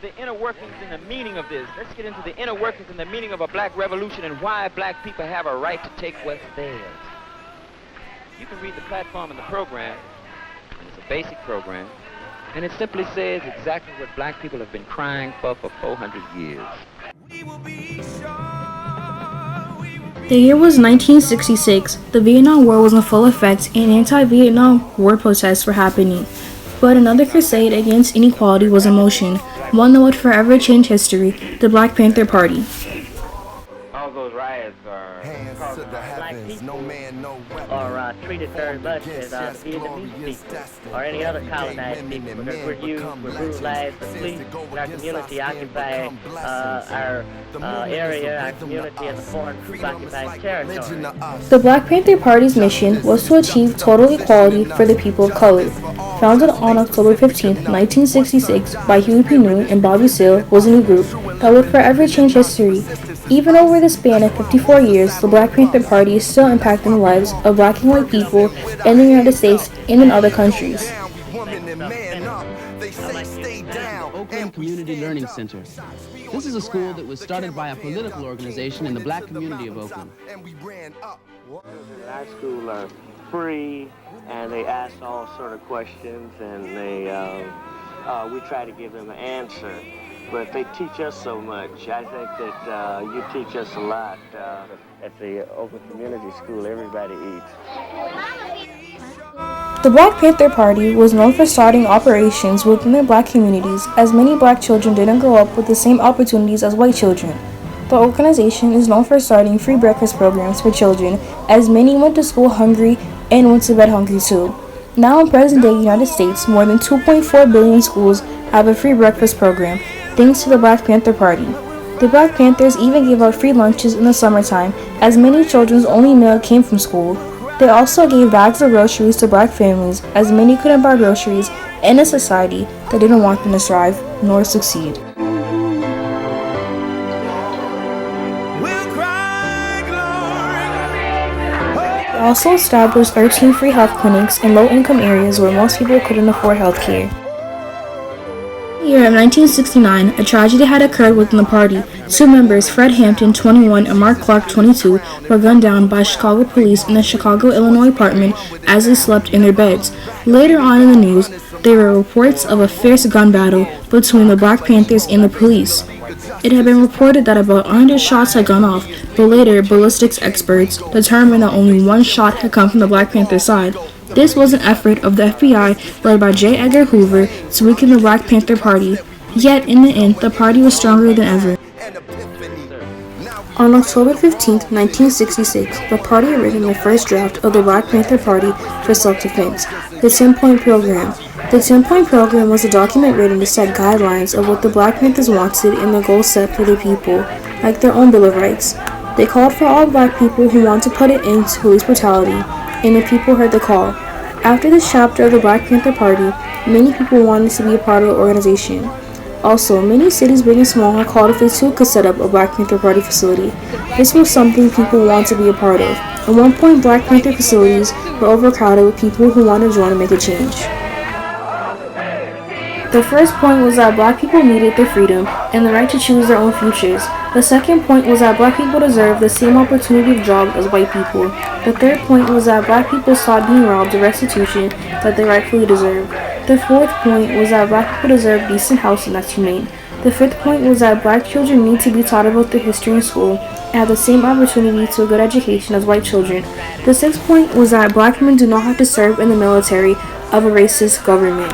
The inner workings and the meaning of this. Let's get into the inner workings and the meaning of a black revolution and why black people have a right to take what's theirs. You can read the platform and the program, and it's a basic program, and it simply says exactly what black people have been crying for 400 years. The year was 1966. The Vietnam War was in full effect and anti-Vietnam War protests were happening. But another crusade against inequality was in motion, one that would forever change history, the Black Panther Party. All those riots are black people are treated very much as Vietnamese people or any other colonized people because we're brutalized, the police in our community occupy our area, our community as a foreign troop occupied territory. The Black Panther Party's mission was to achieve total equality for the people of color. Founded on October 15, 1966 by Huey P. Newton and Bobby Seale, was a new group that would forever change history. Even over the span of 54 years, the Black Panther Party is still impacting the lives of black and white people in the United States and in other countries. Oakland Community Learning Center. This is a school that was started by a political organization in the black community of Oakland. Our school are free, and they ask all sort of questions, and we try to give them an answer. But they teach us so much. I think that you teach us a lot. At the Oakland Community School, everybody eats. The Black Panther Party was known for starting operations within their black communities, as many black children didn't grow up with the same opportunities as white children. The organization is known for starting free breakfast programs for children, as many went to school hungry and went to bed hungry too. Now in present-day United States, more than 2.4 billion schools have a free breakfast program, thanks to the Black Panther Party. The Black Panthers even gave out free lunches in the summertime, as many children's only meal came from school. They also gave bags of groceries to black families, as many couldn't buy groceries in a society that didn't want them to strive nor succeed. They also established 13 free health clinics in low-income areas where most people couldn't afford health care. In the year of 1969, a tragedy had occurred within the party. Two members, Fred Hampton, 21, and Mark Clark, 22, were gunned down by Chicago police in a Chicago, Illinois apartment as they slept in their beds. Later on in the news, there were reports of a fierce gun battle between the Black Panthers and the police. It had been reported that about 100 shots had gone off, but later ballistics experts determined that only one shot had come from the Black Panther side. This was an effort of the FBI led by J. Edgar Hoover to weaken the Black Panther Party, yet in the end the party was stronger than ever. On October 15, 1966, the party had written the first draft of the Black Panther Party for self-defense, the 10-point program. The 10-point program was a document written to set guidelines of what the Black Panthers wanted and the goals set for the people, like their own Bill of Rights. They called for all black people who wanted to put an end to police brutality, and the people heard the call. After this chapter of the Black Panther Party, many people wanted to be a part of the organization. Also, many cities big and small had called if they too could set up a Black Panther Party facility. This was something people wanted to be a part of. At one point, Black Panther facilities were overcrowded with people who wanted to join and make a change. The first point was that black people needed their freedom and the right to choose their own futures. The second point was that black people deserve the same opportunity of jobs as white people. The third point was that black people stopped being robbed of restitution that they rightfully deserved. The fourth point was that black people deserve decent housing that's humane. The fifth point was that black children need to be taught about their history in school and have the same opportunity to a good education as white children. The sixth point was that black men do not have to serve in the military of a racist government.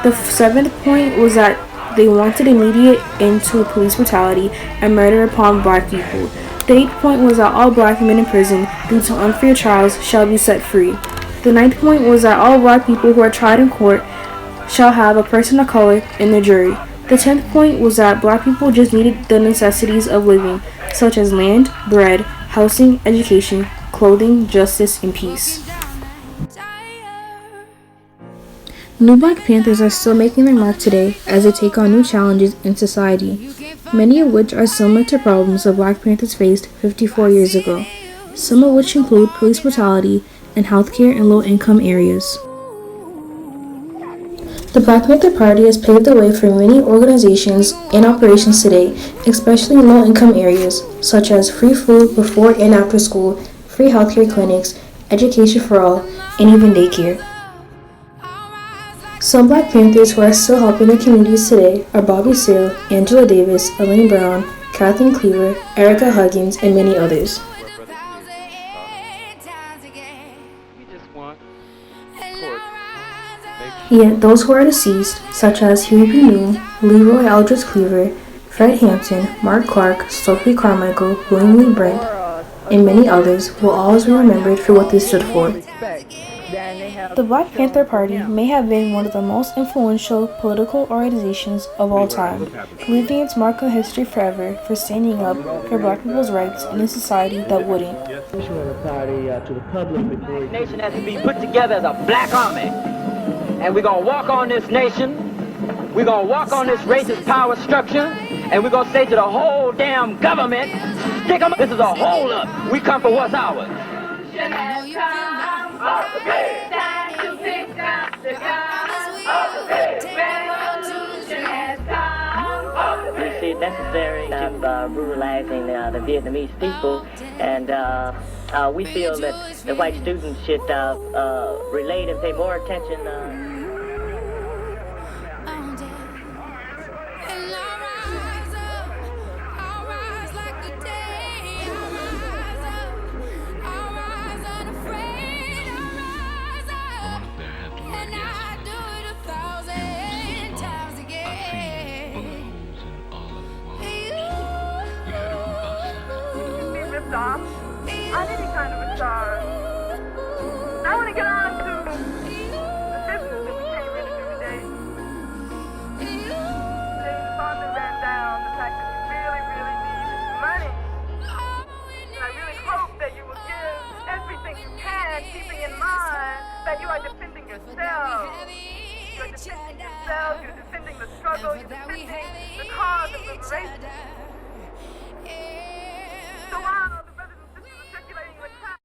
The seventh point was that they wanted immediate end to police brutality and murder upon black people. The eighth point was that all black men in prison due to unfair trials shall be set free. The ninth point was that all black people who are tried in court shall have a person of color in the jury. The 10th point was that black people just needed the necessities of living, such as land, bread, housing, education, clothing, justice, and peace. New Black Panthers are still making their mark today as they take on new challenges in society, many of which are similar to problems the Black Panthers faced 54 years ago, some of which include police brutality and healthcare in low-income areas. The Black Panther Party has paved the way for many organizations and operations today, especially in low-income areas, such as free food before and after school, free healthcare clinics, education for all, and even daycare. Some Black Panthers who are still helping their communities today are Bobby Seale, Angela Davis, Elaine Brown, Kathleen Cleaver, Erica Huggins, and many others. Yet those who are deceased, such as Huey P. Newton, Leroy Eldridge Cleaver, Fred Hampton, Mark Clark, Stokely Carmichael, William Lee Brent, and many others will always be remembered for what they stood for. The Black Panther Party may have been one of the most influential political organizations of all time, leaving its mark on history forever for standing up for Black people's rights in a society that wouldn't. The nation has to be put together as a black army, and we're going to walk on this nation, we're going to walk on this racist power structure, and we're going to say to the whole damn government, stick 'em, this is a hold up, we come for what's ours. We see it necessary of brutalizing the Vietnamese people, and we feel that the white students should relate and pay more attention. On any kind of a charge. I want to get on to the business that we came in to do today. Today the father ran down the fact that we really, really need money. And I really hope that you will give everything you can, keeping in mind that you are defending yourselves. You're defending yourselves, you're defending the struggle, you're defending the cause of the